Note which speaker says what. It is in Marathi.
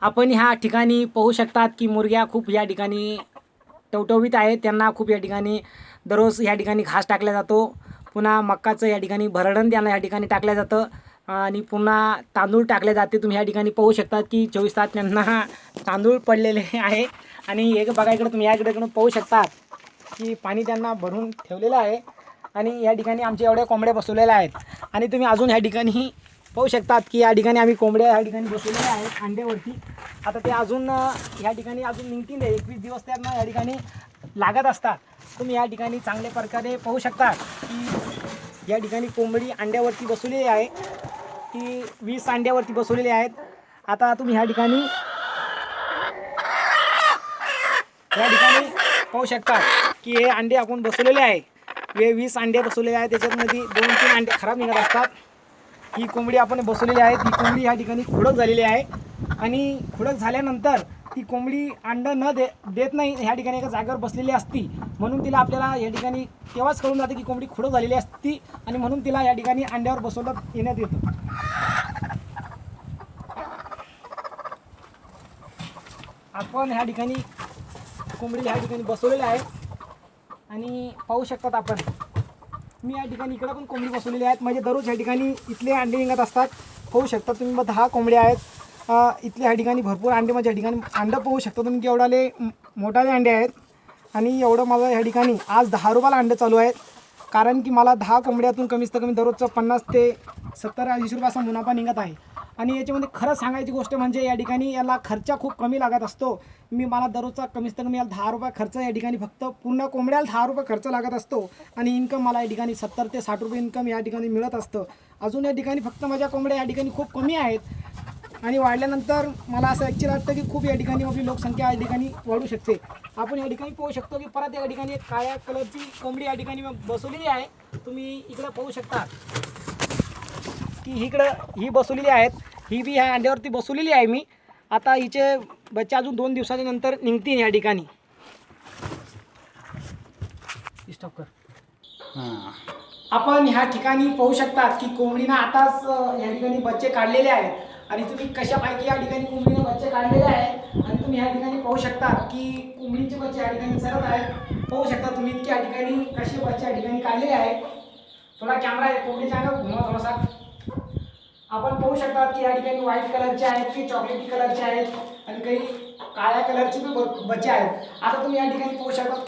Speaker 1: आपण ह्या ठिकाणी पाहू शकतात की मुर्ग्या खूप या ठिकाणी टवटवीत आहेत. त्यांना खूप या ठिकाणी दररोज या ठिकाणी घास टाकला जातो. पुन्हा मक्काचं या ठिकाणी भरडण त्यांना या ठिकाणी टाकलं जातं आणि पुन्हा तांदूळ टाकले जाते. तुम्ही या ठिकाणी पाहू शकतात की 24 तास त्यांना तांदूळ पडलेले आहे. आणि एक बघा इकडे तुम्ही या इकडे पाहू शकतात की पाणी त्यांना भरून ठेवलेलं आहे. आणि या ठिकाणी आमच्या एवढ्या कोंबड्या बसवलेल्या आहेत. आणि तुम्ही अजून या ठिकाणी पाहू शकतात की या ठिकाणी आम्ही कोंबड्या या ठिकाणी बसवलेल्या आहेत अंड्यावरती. आता ते अजून या ठिकाणी अजून निघतील. 21 दिवस त्यांना या ठिकाणी लागत असतात. तुम्ही या ठिकाणी चांगल्या प्रकारे पाहू शकता की या ठिकाणी कोंबडी अंड्यावरती बसवलेली आहे. ती 20 अंड्यावरती बसवलेली आहेत. आता तुम्ही या ठिकाणी पाहू शकता की हे अंडे आपण बसवलेले आहे. हे 20 अंडे बसवलेले आहेत. त्याच्यामध्ये 2-3 अंडे खराब निघत असतात. ही कोंबडी आपण बसवलेली आहे. ती कोंबडी या ठिकाणी खुडक झालेली आहे. आणि खुडक झाल्यानंतर ती कोंबडी अंडं देत नाही. ह्या ठिकाणी एका जागेवर बसलेली असती. म्हणून तिला आपल्याला या ठिकाणी तेव्हाच कळून जाते की कोंबडी खुडक झालेली असती. आणि म्हणून तिला या ठिकाणी अंड्यावर बसवण्यात येण्यात येतं. आपण ह्या ठिकाणी कोंबडी ह्या ठिकाणी बसवलेले आहे. आणि पाहू शकतात आपण मी या ठिकाणी इकडं पण कोंबडी बसवलेली आहेत. म्हणजे दररोज ह्या ठिकाणी इथले अंडे निघत असतात. पाहू शकता तुम्ही. मग 10 कोंबड्या आहेत. इथले ह्या ठिकाणी भरपूर अंडे म्हणजे ह्या ठिकाणी अंडं पाहू शकता तुम्ही की एवढाले मोठाले अंडे आहेत. आणि एवढं मला ह्या ठिकाणी आज 10 रुपयाला अंडे चालू आहेत. कारण की मला 10 कोंबड्यातून कमीत कमी दररोजचं 50 ते 70-80 रुपये असा मुनाफा निघत आहे. आणि याच्यामध्ये खरं सांगायची गोष्ट म्हणजे या ठिकाणी याला खर्च खूप कमी लागत असतो. मला दररोजचा कमीत कमी याला 10 रुपये खर्च या ठिकाणी फक्त पूर्ण कोंबड्याला 10 रुपये खर्च लागत असतो. आणि इन्कम मला या ठिकाणी 70 ते 60 रुपये इन्कम या ठिकाणी मिळत असतं. अजून या ठिकाणी फक्त माझ्या कोंबड्या या ठिकाणी खूप कमी आहेत. आणि वाढल्यानंतर मला असं ॲक्च्युअली वाटतं की खूप या ठिकाणी आपली लोकसंख्या या ठिकाणी वाढू शकते. आपण या ठिकाणी पाहू शकतो की परत या ठिकाणी एक काळ्या कलरची कोंबडी या ठिकाणी बसवलेली आहे. तुम्ही इकडं पाहू शकता की इकडं ही बसवलेली आहेत. ही बी ह्या अंड्यावरती बसवलेली आहे मी. आता हिचे बच्चे अजून 2 दिवसाच्या नंतर निघतील या ठिकाणी. स्टॉप कर. आपण ह्या ठिकाणी पाहू शकतात की कोंबडीनं आताच या ठिकाणी बच्चे काढलेले आहेत. आणि तुम्ही कशापैकी या ठिकाणी कोंबडीनं बच्चे काढलेले आहेत. आणि तुम्ही ह्या ठिकाणी पाहू शकता की कोंबडीचे बच्चे या ठिकाणी सरत आहेत. पाहू शकता तुम्ही की या ठिकाणी कसे बच्चे या ठिकाणी काढलेले आहेत. थोडा कॅमेरा कोंबडीच्या अंगावर घुमा थोडासा. आपण पाहू शकता की या ठिकाणी व्हाईट कलरचे आहेत की चॉकलेटी कलरचे आहेत आणि काही काळ्या कलरचे पण बच्चे आहेत. आता तुम्ही या ठिकाणी पाहू शकता